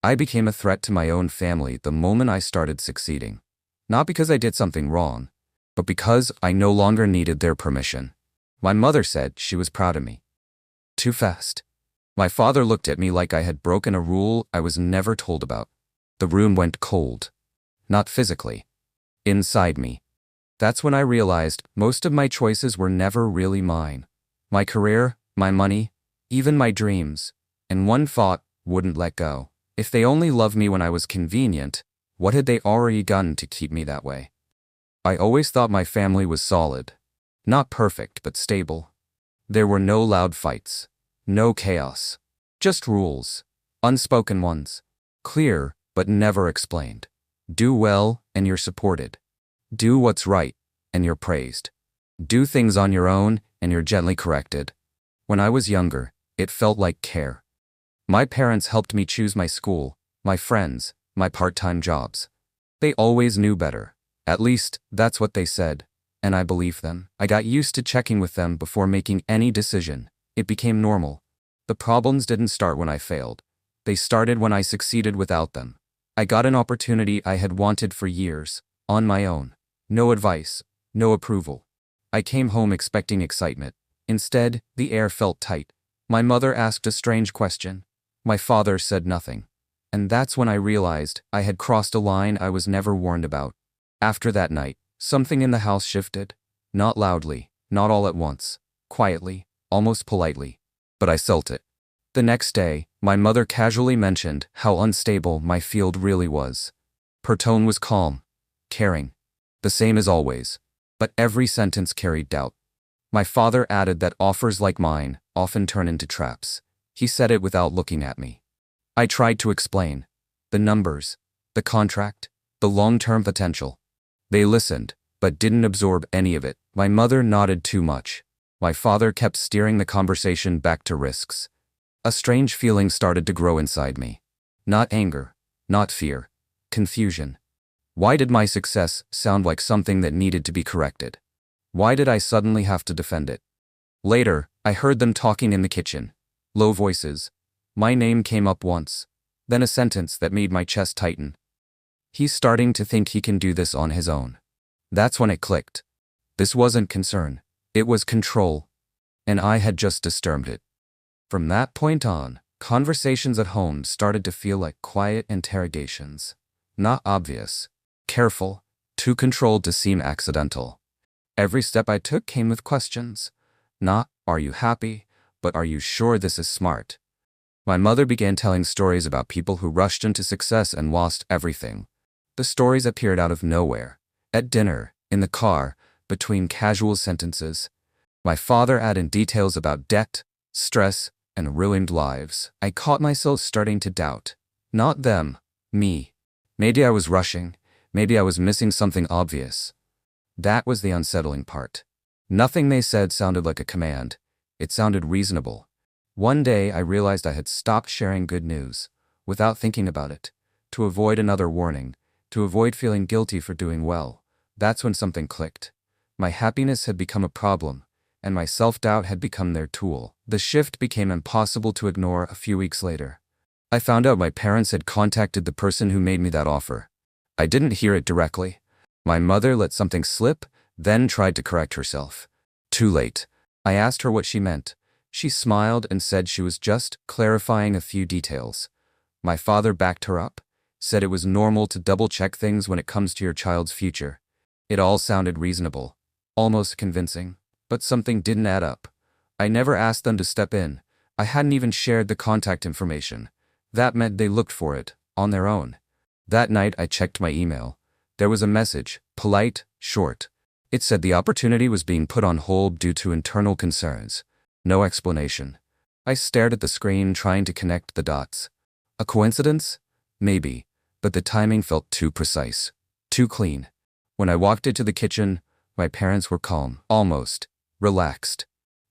I became a threat to my own family the moment I started succeeding. Not because I did something wrong, but because I no longer needed their permission. My mother said she was proud of me. Too fast. My father looked at me like I had broken a rule I was never told about. The room went cold. Not physically. Inside me. That's when I realized most of my choices were never really mine. My career, my money, even my dreams. And one thought wouldn't let go. If they only loved me when I was convenient, what had they already done to keep me that way? I always thought my family was solid. Not perfect, but stable. There were no loud fights. No chaos. Just rules. Unspoken ones. Clear, but never explained. Do well, and you're supported. Do what's right, and you're praised. Do things on your own, and you're gently corrected. When I was younger, it felt like care. My parents helped me choose my school, my friends, my part-time jobs. They always knew better. At least, that's what they said, and I believed them. I got used to checking with them before making any decision. It became normal. The problems didn't start when I failed. They started when I succeeded without them. I got an opportunity I had wanted for years, on my own. No advice, no approval. I came home expecting excitement. Instead, the air felt tight. My mother asked a strange question. My father said nothing. And that's when I realized I had crossed a line I was never warned about. After that night, something in the house shifted. Not loudly, not all at once. Quietly, almost politely. But I felt it. The next day, my mother casually mentioned how unstable my field really was. Her tone was calm, caring. The same as always. But every sentence carried doubt. My father added that offers like mine often turn into traps. He said it without looking at me. I tried to explain. The numbers, the contract, the long-term potential. They listened, but didn't absorb any of it. My mother nodded too much. My father kept steering the conversation back to risks. A strange feeling started to grow inside me. Not anger, not fear, confusion. Why did my success sound like something that needed to be corrected? Why did I suddenly have to defend it? Later, I heard them talking in the kitchen. Low voices. My name came up once. Then a sentence that made my chest tighten. He's starting to think he can do this on his own. That's when it clicked. This wasn't concern. It was control. And I had just disturbed it. From that point on, conversations at home started to feel like quiet interrogations. Not obvious. Careful. Too controlled to seem accidental. Every step I took came with questions. Not, are you happy, but are you sure this is smart? My mother began telling stories about people who rushed into success and lost everything. The stories appeared out of nowhere. At dinner, in the car, between casual sentences. My father added details about debt, stress, and ruined lives. I caught myself starting to doubt. Not them, me. Maybe I was rushing. Maybe I was missing something obvious. That was the unsettling part. Nothing they said sounded like a command. It sounded reasonable. One day I realized I had stopped sharing good news, without thinking about it, to avoid another warning, to avoid feeling guilty for doing well. That's when something clicked. My happiness had become a problem, and my self-doubt had become their tool. The shift became impossible to ignore a few weeks later. I found out my parents had contacted the person who made me that offer. I didn't hear it directly. My mother let something slip, then tried to correct herself. Too late. I asked her what she meant. She smiled and said she was just clarifying a few details. My father backed her up, said it was normal to double-check things when it comes to your child's future. It all sounded reasonable, almost convincing, but something didn't add up. I never asked them to step in. I hadn't even shared the contact information. That meant they looked for it, on their own. That night I checked my email. There was a message, polite, short. It said the opportunity was being put on hold due to internal concerns. No explanation. I stared at the screen trying to connect the dots. A coincidence? Maybe, but the timing felt too precise, too clean. When I walked into the kitchen, my parents were calm, almost, relaxed.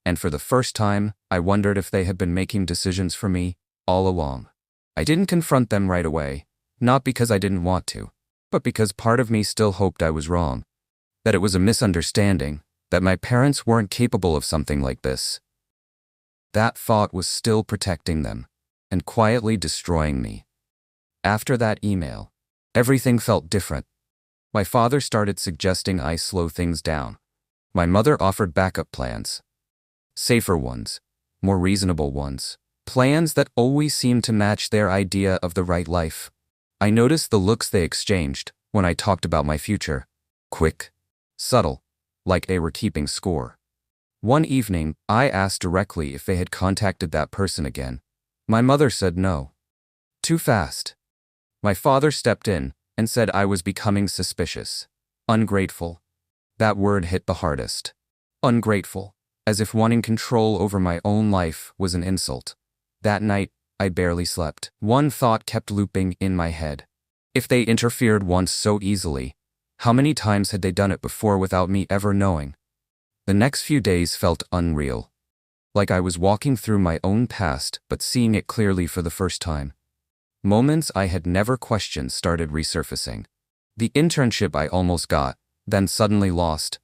And for the first time, I wondered if they had been making decisions for me all along. I didn't confront them right away, not because I didn't want to, but because part of me still hoped I was wrong. That it was a misunderstanding, that my parents weren't capable of something like this. That thought was still protecting them, and quietly destroying me. After that email, everything felt different. My father started suggesting I slow things down. My mother offered backup plans. Safer ones, more reasonable ones, plans that always seemed to match their idea of the right life. I noticed the looks they exchanged when I talked about my future. Quick, subtle, like they were keeping score. One evening, I asked directly if they had contacted that person again. My mother said no. Too fast. My father stepped in and said I was becoming suspicious. Ungrateful. That word hit the hardest. Ungrateful, as if wanting control over my own life was an insult. That night, I barely slept. One thought kept looping in my head. If they interfered once so easily, how many times had they done it before without me ever knowing? The next few days felt unreal. Like I was walking through my own past but seeing it clearly for the first time. Moments I had never questioned started resurfacing. The internship I almost got, then suddenly lost.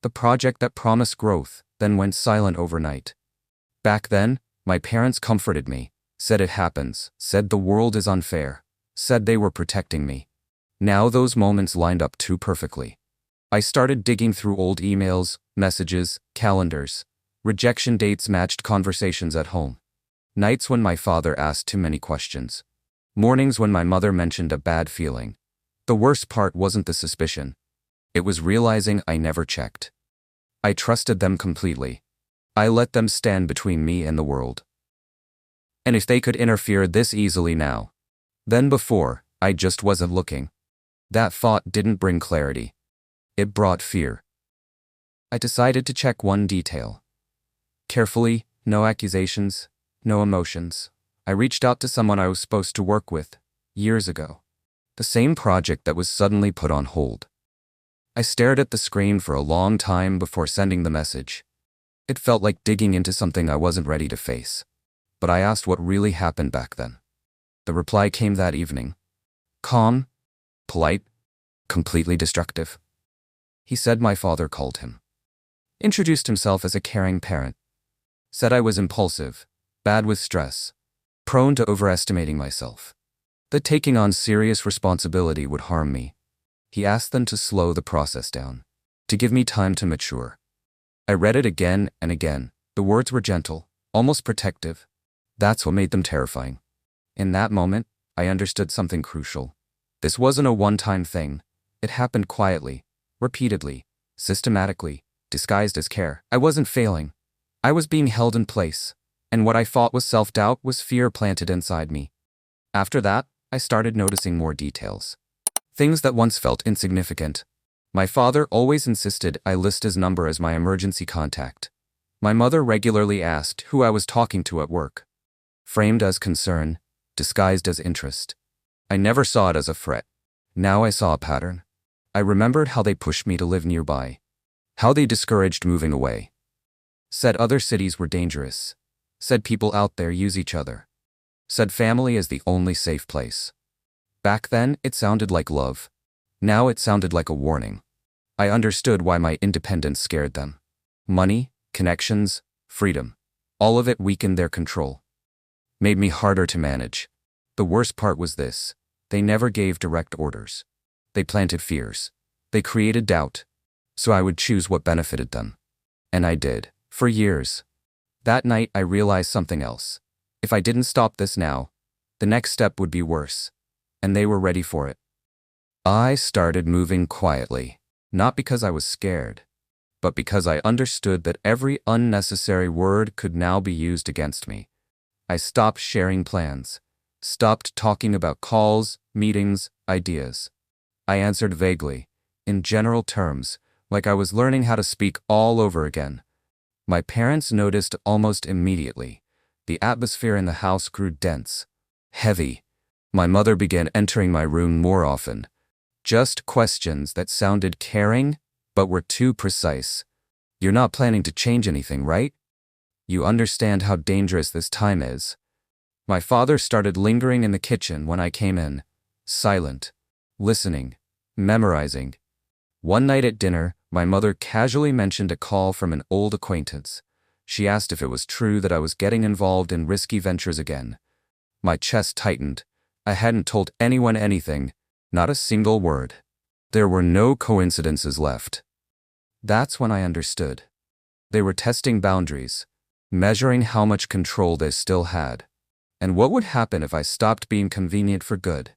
The project that promised growth, then went silent overnight. Back then, my parents comforted me, said it happens, said the world is unfair, said they were protecting me. Now those moments lined up too perfectly. I started digging through old emails, messages, calendars. Rejection dates matched conversations at home. Nights when my father asked too many questions. Mornings when my mother mentioned a bad feeling. The worst part wasn't the suspicion. It was realizing I never checked. I trusted them completely. I let them stand between me and the world. And if they could interfere this easily now, then before, I just wasn't looking. That thought didn't bring clarity. It brought fear. I decided to check one detail. Carefully, no accusations, no emotions. I reached out to someone I was supposed to work with, years ago. The same project that was suddenly put on hold. I stared at the screen for a long time before sending the message. It felt like digging into something I wasn't ready to face. But I asked what really happened back then. The reply came that evening. Calm, polite, completely destructive. He said my father called him. Introduced himself as a caring parent. Said I was impulsive, bad with stress, prone to overestimating myself. That taking on serious responsibility would harm me. He asked them to slow the process down, to give me time to mature. I read it again and again. The words were gentle, almost protective. That's what made them terrifying. In that moment, I understood something crucial. This wasn't a one-time thing. It happened quietly, repeatedly, systematically, disguised as care. I wasn't failing. I was being held in place, and what I thought was self-doubt was fear planted inside me. After that, I started noticing more details. Things that once felt insignificant. My father always insisted I list his number as my emergency contact. My mother regularly asked who I was talking to at work. Framed as concern, disguised as interest. I never saw it as a threat. Now I saw a pattern. I remembered how they pushed me to live nearby. How they discouraged moving away. Said other cities were dangerous. Said people out there use each other. Said family is the only safe place. Back then, it sounded like love. Now it sounded like a warning. I understood why my independence scared them. Money, connections, freedom. All of it weakened their control. Made me harder to manage. The worst part was this. They never gave direct orders. They planted fears. They created doubt. So I would choose what benefited them. And I did, for years. That night I realized something else. If I didn't stop this now, the next step would be worse. And they were ready for it. I started moving quietly, not because I was scared, but because I understood that every unnecessary word could now be used against me. I stopped sharing plans, stopped talking about calls, meetings, ideas. I answered vaguely, in general terms, like I was learning how to speak all over again. My parents noticed almost immediately. The atmosphere in the house grew dense, heavy. My mother began entering my room more often. Just questions that sounded caring, but were too precise. You're not planning to change anything, right? You understand how dangerous this time is. My father started lingering in the kitchen when I came in, silent, listening, memorizing. One night at dinner, my mother casually mentioned a call from an old acquaintance. She asked if it was true that I was getting involved in risky ventures again. My chest tightened. I hadn't told anyone anything, not a single word. There were no coincidences left. That's when I understood. They were testing boundaries, measuring how much control they still had, and what would happen if I stopped being convenient for good.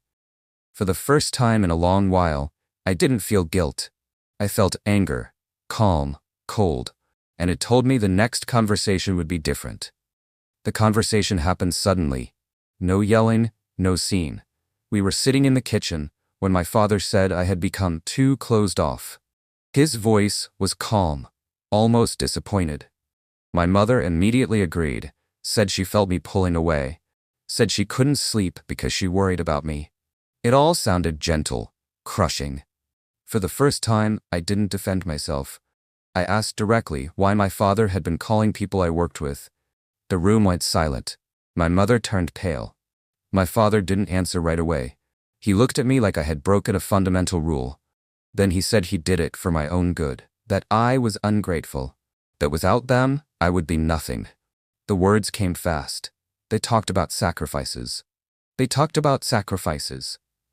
For the first time in a long while, I didn't feel guilt. I felt anger, calm, cold, and it told me the next conversation would be different. The conversation happened suddenly. No yelling, no scene. We were sitting in the kitchen when my father said I had become too closed off. His voice was calm, almost disappointed. My mother immediately agreed, said she felt me pulling away, said she couldn't sleep because she worried about me. It all sounded gentle, crushing. For the first time, I didn't defend myself. I asked directly why my father had been calling people I worked with. The room went silent. My mother turned pale. My father didn't answer right away. He looked at me like I had broken a fundamental rule. Then he said he did it for my own good, that I was ungrateful, that without them, I would be nothing. The words came fast. They talked about sacrifices.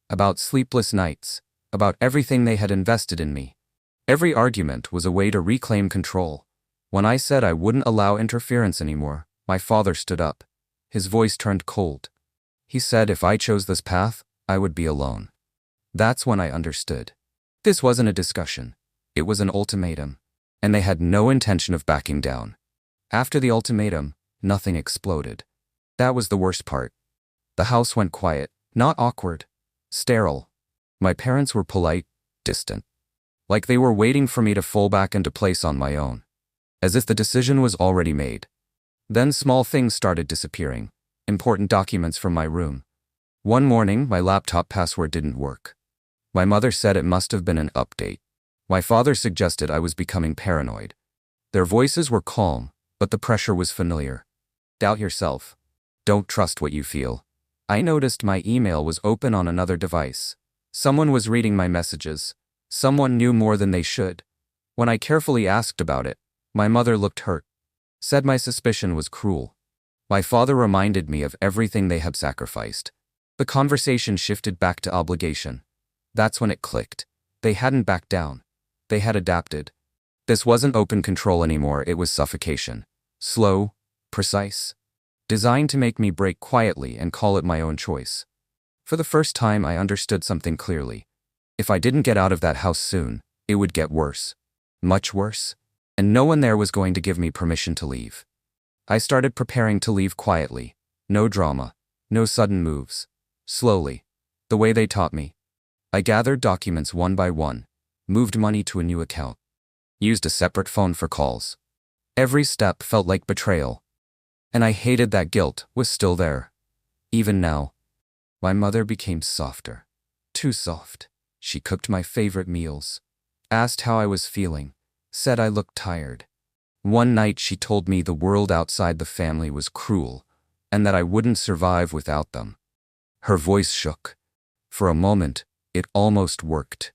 About sleepless nights, about everything they had invested in me. Every argument was a way to reclaim control. When I said I wouldn't allow interference anymore, my father stood up. His voice turned cold. He said if I chose this path, I would be alone. That's when I understood. This wasn't a discussion. It was an ultimatum, and they had no intention of backing down. After the ultimatum, nothing exploded. That was the worst part. The house went quiet, not awkward, sterile. My parents were polite, distant. Like they were waiting for me to fall back into place on my own. As if the decision was already made. Then small things started disappearing. Important documents from my room. One morning, my laptop password didn't work. My mother said it must have been an update. My father suggested I was becoming paranoid. Their voices were calm, but the pressure was familiar. Doubt yourself. Don't trust what you feel. I noticed my email was open on another device. Someone was reading my messages. Someone knew more than they should. When I carefully asked about it, my mother looked hurt. Said my suspicion was cruel. My father reminded me of everything they had sacrificed. The conversation shifted back to obligation. That's when it clicked. They hadn't backed down. They had adapted. This wasn't open control anymore, it was suffocation. Slow, precise. Designed to make me break quietly and call it my own choice. For the first time, I understood something clearly. If I didn't get out of that house soon, it would get worse. Much worse. And no one there was going to give me permission to leave. I started preparing to leave quietly. No drama. No sudden moves. Slowly. The way they taught me. I gathered documents one by one. Moved money to a new account. Used a separate phone for calls. Every step felt like betrayal. And I hated that guilt was still there. Even now. My mother became softer. Too soft. She cooked my favorite meals. Asked how I was feeling. Said I looked tired. One night she told me the world outside the family was cruel, and that I wouldn't survive without them. Her voice shook. For a moment, it almost worked.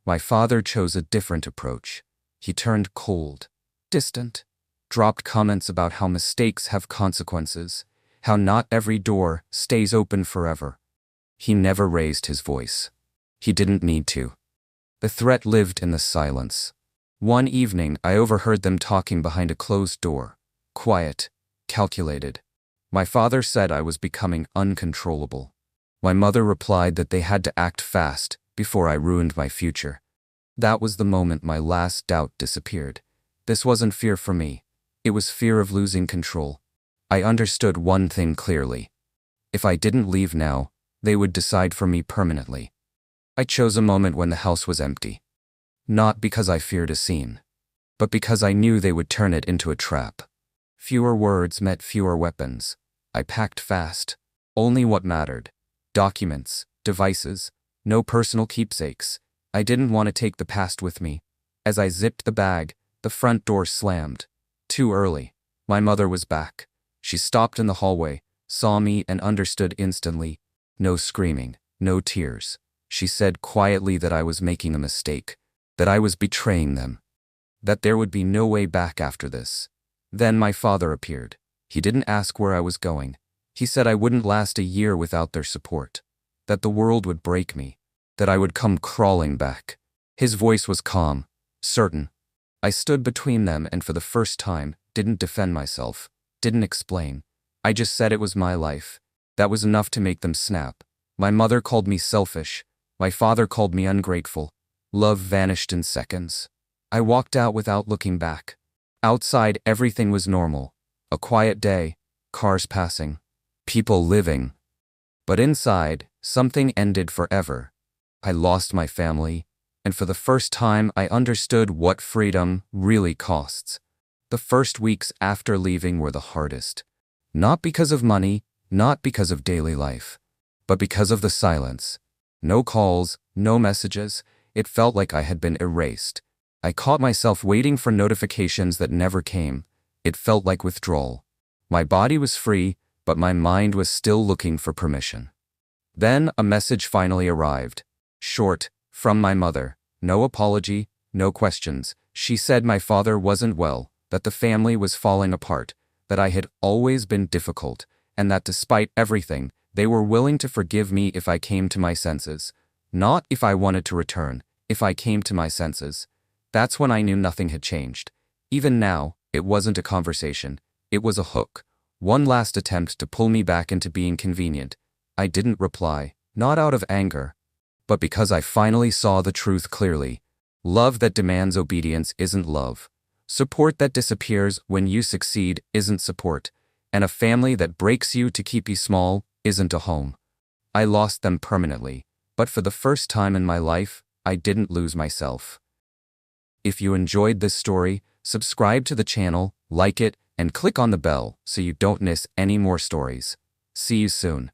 My father chose a different approach. He turned cold, distant, dropped comments about how mistakes have consequences, how not every door stays open forever. He never raised his voice. He didn't need to. The threat lived in the silence. One evening, I overheard them talking behind a closed door. Quiet, calculated. My father said I was becoming uncontrollable. My mother replied that they had to act fast before I ruined my future. That was the moment my last doubt disappeared. This wasn't fear for me. It was fear of losing control. I understood one thing clearly. If I didn't leave now, they would decide for me permanently. I chose a moment when the house was empty. Not because I feared a scene, but because I knew they would turn it into a trap. Fewer words meant fewer weapons. I packed fast. Only what mattered. Documents, devices, no personal keepsakes. I didn't want to take the past with me. As I zipped the bag, the front door slammed. Too early. My mother was back. She stopped in the hallway, saw me and understood instantly. No screaming, no tears. She said quietly that I was making a mistake, that I was betraying them, that there would be no way back after this. Then my father appeared. He didn't ask where I was going. He said I wouldn't last a year without their support. that the world would break me, that I would come crawling back. His voice was calm, certain. I stood between them and for the first time, didn't defend myself, didn't explain. I just said it was my life. That was enough to make them snap. My mother called me selfish. My father called me ungrateful. Love vanished in seconds. I walked out without looking back. Outside, everything was normal. A quiet day, cars passing, people living. But inside, something ended forever. I lost my family, and for the first time I understood what freedom really costs. The first weeks after leaving were the hardest. Not because of money, not because of daily life, but because of the silence. No calls, no messages. It felt like I had been erased. I caught myself waiting for notifications that never came. It felt like withdrawal. My body was free, but my mind was still looking for permission. Then a message finally arrived. Short, from my mother. No apology, no questions. She said my father wasn't well, that the family was falling apart, that I had always been difficult, and that despite everything, they were willing to forgive me if I came to my senses. Not if I wanted to return, if I came to my senses. That's when I knew nothing had changed. Even now, it wasn't a conversation. It was a hook. One last attempt to pull me back into being convenient. I didn't reply, not out of anger, but because I finally saw the truth clearly. Love that demands obedience isn't love. Support that disappears when you succeed isn't support. And a family that breaks you to keep you small isn't a home. I lost them permanently, but for the first time in my life, I didn't lose myself. If you enjoyed this story, subscribe to the channel, like it, and click on the bell so you don't miss any more stories. See you soon.